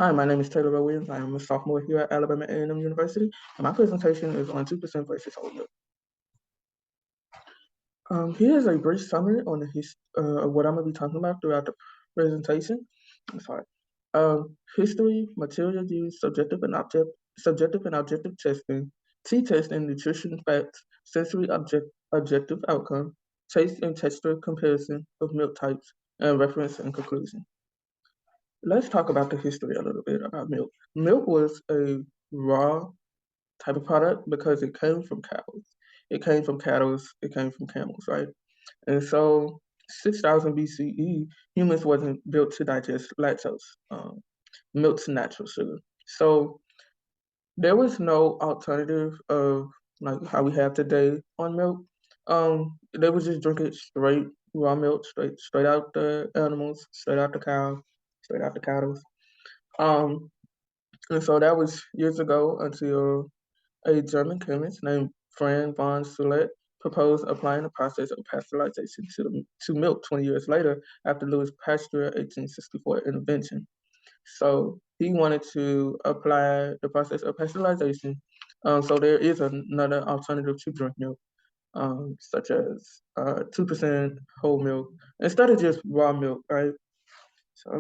Hi, my name is Taylor Rowe-Williams. I am a sophomore here at Alabama A&M University, and my presentation is on 2% versus whole milk. Here is a brief summary on of what I'm going to be talking about throughout the presentation. I'm sorry. History, material use, subjective and objective testing, t-test and nutrition facts, objective outcome, taste and texture comparison of milk types, and reference and conclusion. Let's talk about the history a little bit about milk. Milk was a raw type of product because it came from cows. It came from cattle, it came from camels, right? And so 6,000 BCE, humans wasn't built to digest lactose, milk's natural sugar. So there was no alternative of like how we have today on milk. They would just drink it straight, raw milk, straight out the animals, straight out the cow, straight out the cattle. Um, and so that was years ago until a German chemist named Franz von Sulet proposed applying the process of pasteurization to milk 20 years later after Louis Pasteur's 1864 invention. So he wanted to apply the process of pasteurization. So there is another alternative to drink milk, such as 2% whole milk instead of just raw milk, right? So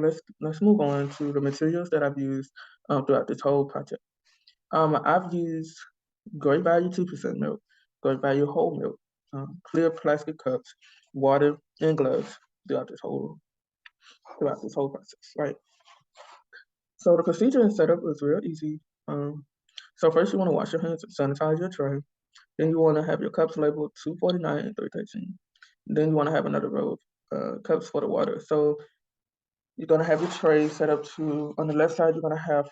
let's move on to the materials that I've used throughout this whole project. I've used great value 2% milk, great value whole milk, clear plastic cups, water, and gloves throughout this whole process, right? So the procedure and setup is real easy. So first you want to wash your hands and sanitize your tray. Then you want to have your cups labeled 249 and 313. Then you want to have another row of cups for the water. So you're gonna have your tray set up to, on the left side, you're gonna have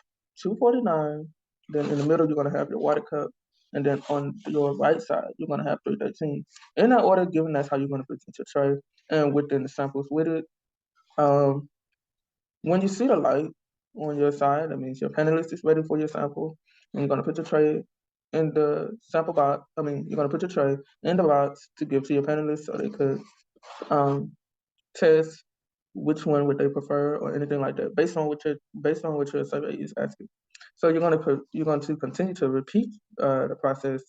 249, then in the middle, you're gonna have your water cup, and then on your right side, you're gonna have 313. In that order, given that's how you're gonna present your tray, and within the samples with it. Um, when you see the light on your side, that means your panelist is ready for your sample, and you're gonna put your tray in the sample box. You're gonna put your tray in the box to give to your panelists so they could um, test which one would they prefer or anything like that based on what your survey is asking. So you're going to continue to repeat the process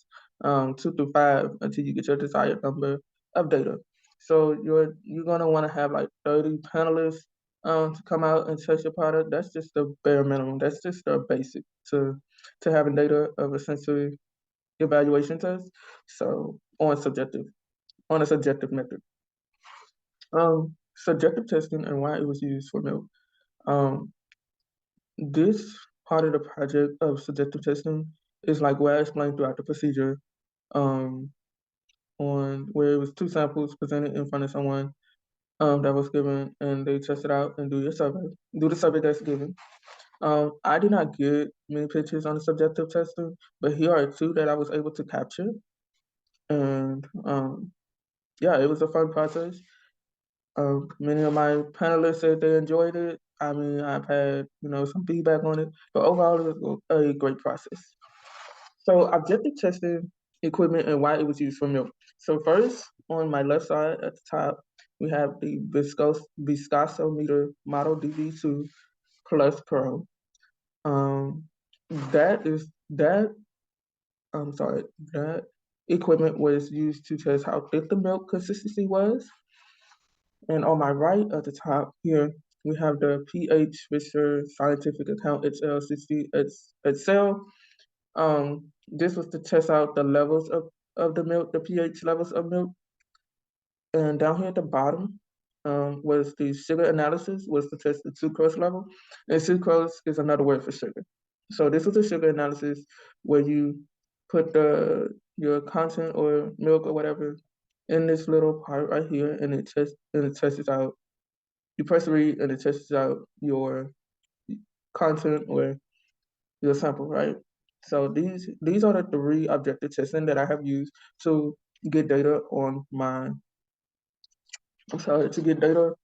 2 through 5 until you get your desired number of data. So you're going to want to have like 30 panelists to come out and test your product. That's just the bare minimum. That's just the basic to having data of a sensory evaluation test. So on a subjective method. Subjective testing and why it was used for milk. Um, this part of the project of subjective testing is like what I explained throughout the procedure, um, on where it was 2 samples presented in front of someone that was given, and they test it out and do the survey that's given. I did not get many pictures on the subjective testing, but here are 2 that I was able to capture, and yeah, it was a fun process. Many of my panelists said they enjoyed it. I've had some feedback on it, but overall, it was a great process. So, objective testing equipment and why it was used for milk. So, first, on my left side at the top, we have the viscosometer Model DV2 Plus Pro. Um, that is that. I'm sorry. That equipment was used to test how thick the milk consistency was. And on my right at the top here, we have the pH Fisher Scientific Account HL60 Excel. This was to test out the levels of the milk, the pH levels of milk. And down here at the bottom was the sugar analysis, was to test the sucrose level. And sucrose is another word for sugar. So this was a sugar analysis where you put your content or milk or whatever in this little part right here, and it tests out. You press read, and it tests out your content or your sample, right? So these are the 3 objective testing that I have used to get data on my. I'm sorry, to get data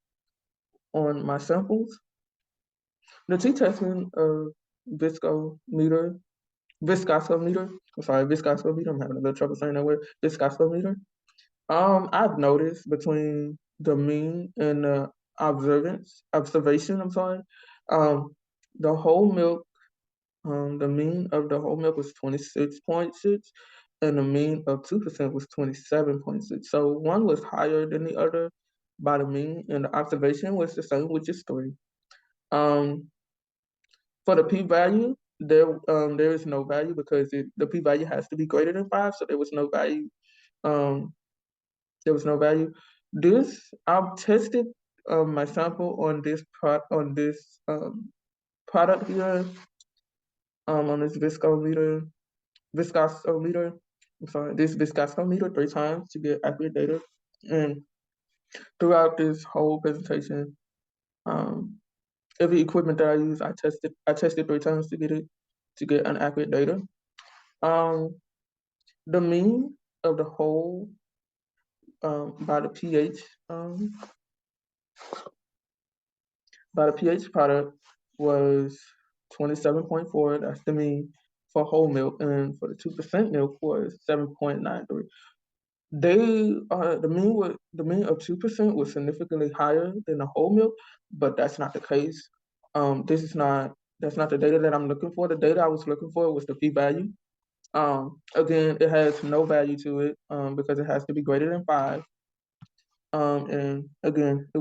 on my samples. The t-testing of viscometer, viscosometer. I'm sorry, viscosometer. I'm having a little trouble saying that word. Viscosometer. I've noticed between the mean and the observation. I'm sorry. Um, The whole milk, the mean of the whole milk was 26.6, and the mean of 2% was 27.6. So one was higher than the other by the mean, and the observation was the same, which is 3. Um, for the p-value, there is no value because the p-value has to be greater than 5, so there was no value. There was no value. I've tested my sample on this product here, on this viscosometer. I'm sorry, this viscosometer 3 times to get accurate data. And throughout this whole presentation, every equipment that I use, I tested 3 times to get an accurate data. The mean of the whole by the pH product was 27.4. That's the mean for whole milk, and for the 2% milk was 7.93. The mean of 2% was significantly higher than the whole milk, but that's not the case. That's not the data that I'm looking for. The data I was looking for was the p-value. Again, it has no value to it because it has to be greater than 5. And again, the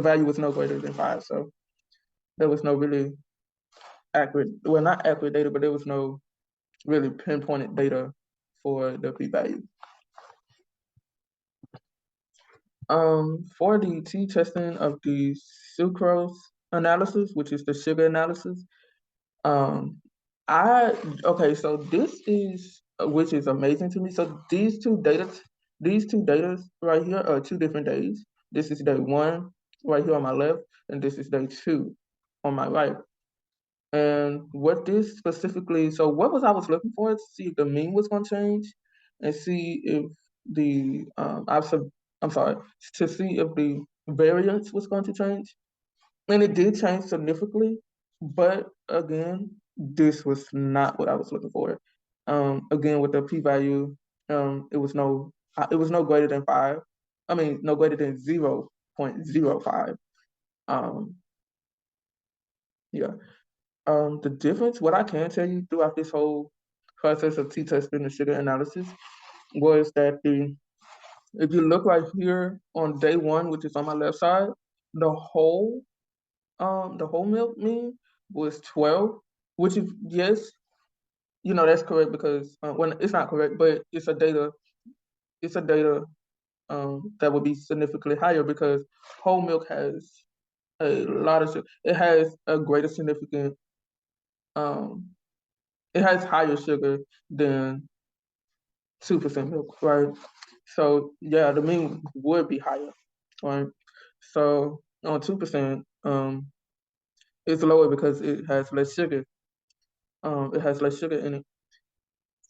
value was no greater than 5, so there was no really not accurate data, but there was no really pinpointed data for the p-value. For the t-testing of the sucrose analysis, which is the sugar analysis, so this is which is amazing to me. So these two data right here are 2 different days. This is day 1 right here on my left, and this is day 2 on my right. And what this specifically, so what I was looking for to see if the mean was going to change, and see if the to see if the variance was going to change, and it did change significantly. But again, this was not what I was looking for. Again, with the p-value, it was no greater than 5. I mean, no greater than 0.05. Yeah. The difference, what I can tell you throughout this whole process of t-testing and sugar analysis, was that if you look right here on day 1, which is on my left side, the whole milk mean was 12, which is, yes, that's correct because when it's not correct, but it's a data that would be significantly higher because whole milk has a lot of sugar. It has a greater significant it has higher sugar than 2% milk, right? So yeah, the mean would be higher, right? So on 2%, it's lower because it has less sugar. It has less sugar in it.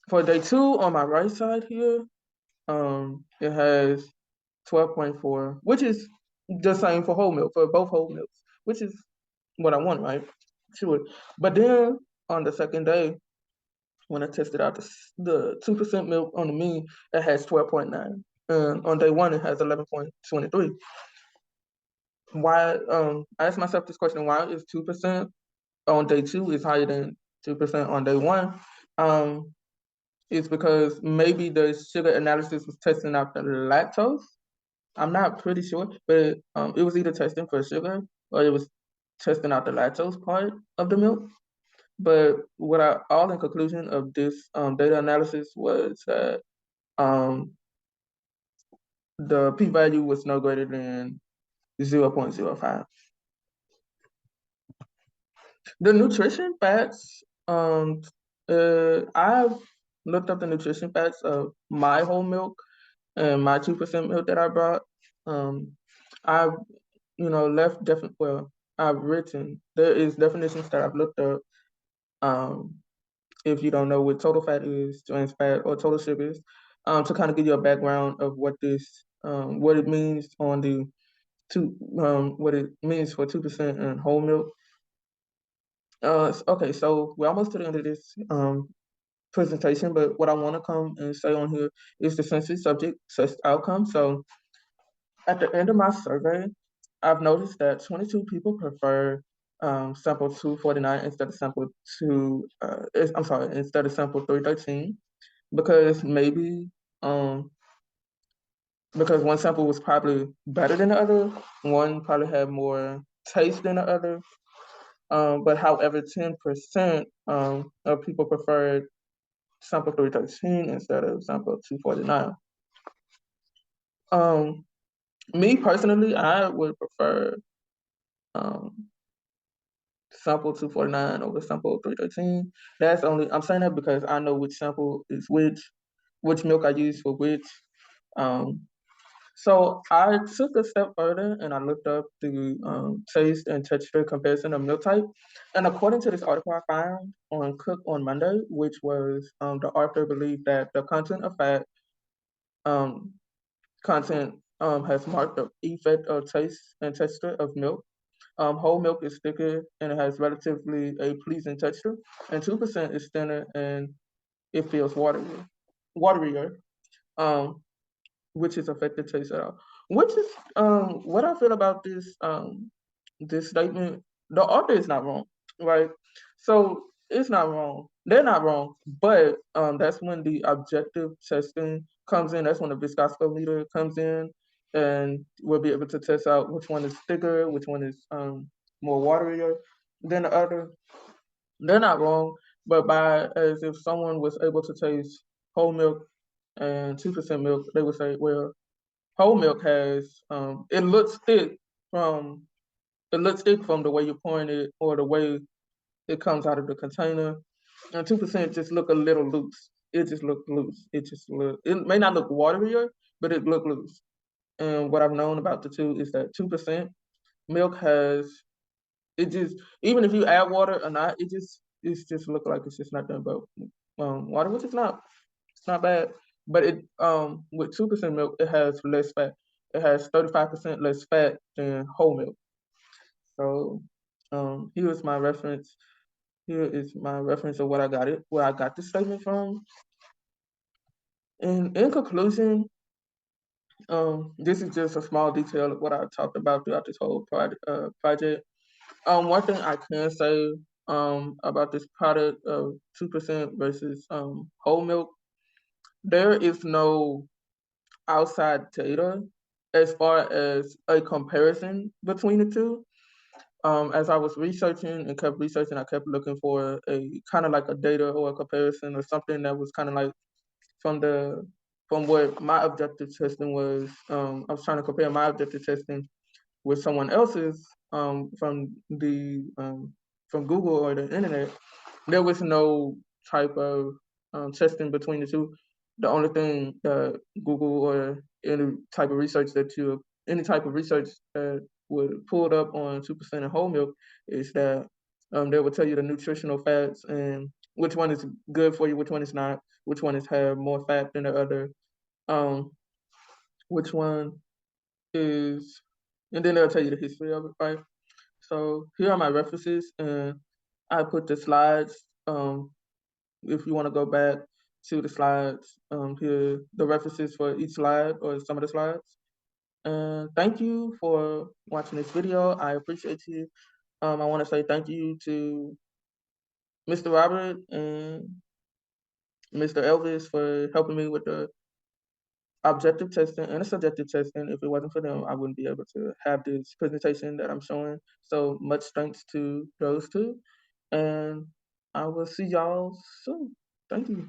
For day 2 on my right side here, it has 12.4, which is the same for whole milk, for both whole milks, which is what I want, right? Sure. But then on the second day, when I tested out the 2% milk on the mean, it has 12.9. And on day 1, it has 11.23. Why? I asked myself this question: why is 2% on day 2 is higher than 2% on day 1? It's because maybe the sugar analysis was testing out the lactose. I'm not pretty sure, but it was either testing for sugar or it was testing out the lactose part of the milk. But all in conclusion of this data analysis was that the p-value was no greater than 0.05. The nutrition facts, I've looked up the nutrition facts of my whole milk and my 2% milk that I brought. I've I've written, there is definitions that I've looked up. If you don't know what total fat is, trans fat, or total sugars, to kind of give you a background of what it means what it means for 2% and whole milk. Okay, so we're almost to the end of this presentation, but what I want to come and say on here is the sensitive subject test outcome. So at the end of my survey, I've noticed that 22 people prefer sample 249 instead of sample instead of sample 313 because maybe um, because one sample was probably better than the other, one probably had more taste than the other. But however, 10% of people preferred sample 313 instead of sample 249. Um, Me personally, I would prefer um, sample 249 over sample 313. That's only I'm saying that because I know which sample is which milk I use for which. Um, so I took a step further and I looked up the taste and texture comparison of milk type. And according to this article I found on Cook on Monday, which was the author believed that the content of fat um, content has marked the effect of taste and texture of milk. Whole milk is thicker and it has relatively a pleasing texture, and 2% is thinner and it feels waterier. Um, which is affected taste at all. Which is what I feel about this statement. The author is not wrong, right? So it's not wrong. They're not wrong, but that's when the objective testing comes in. That's when the viscoscometer comes in, and we'll be able to test out which one is thicker, which one is more waterier than the other. They're not wrong, but by as if someone was able to taste whole milk and 2% milk, they would say, well, whole milk has from it looks thick from the way you're pouring it or the way it comes out of the container. And 2% just look a little loose. It just look loose. It may not look waterier, but it look loose. And what I've known about the two is that 2% milk has it just even if you add water or not, it's just look like it's just nothing but water, which is not it's not bad. But it with 2% milk, it has less fat. It has 35% less fat than whole milk. So here's my reference. Here is my reference of where I got this statement from. And in conclusion, this is just a small detail of what I talked about throughout this whole project. One thing I can say about this product of 2% versus whole milk, there is no outside data as far as a comparison between the two. As I was researching and kept researching, I kept looking for a kind of like a data or a comparison or something that was kind of like from the from what my objective testing was. I was trying to compare my objective testing with someone else's from Google or the internet. There was no type of testing between the two. The only thing that Google or any type of research that would pull it up on 2% of whole milk is that they will tell you the nutritional fats and which one is good for you, which one is not, which one is have more fat than the other, um, which one is, and then they'll tell you the history of it, right? So here are my references, and I put the slides. If you want to go back to the slides, here the references for each slide or some of the slides. And thank you for watching this video. I appreciate you. I want to say thank you to Mr. Robert and Mr. Elvis for helping me with the objective testing and the subjective testing. If it wasn't for them, I wouldn't be able to have this presentation that I'm showing. So much thanks to those two. And I will see y'all soon. Thank you.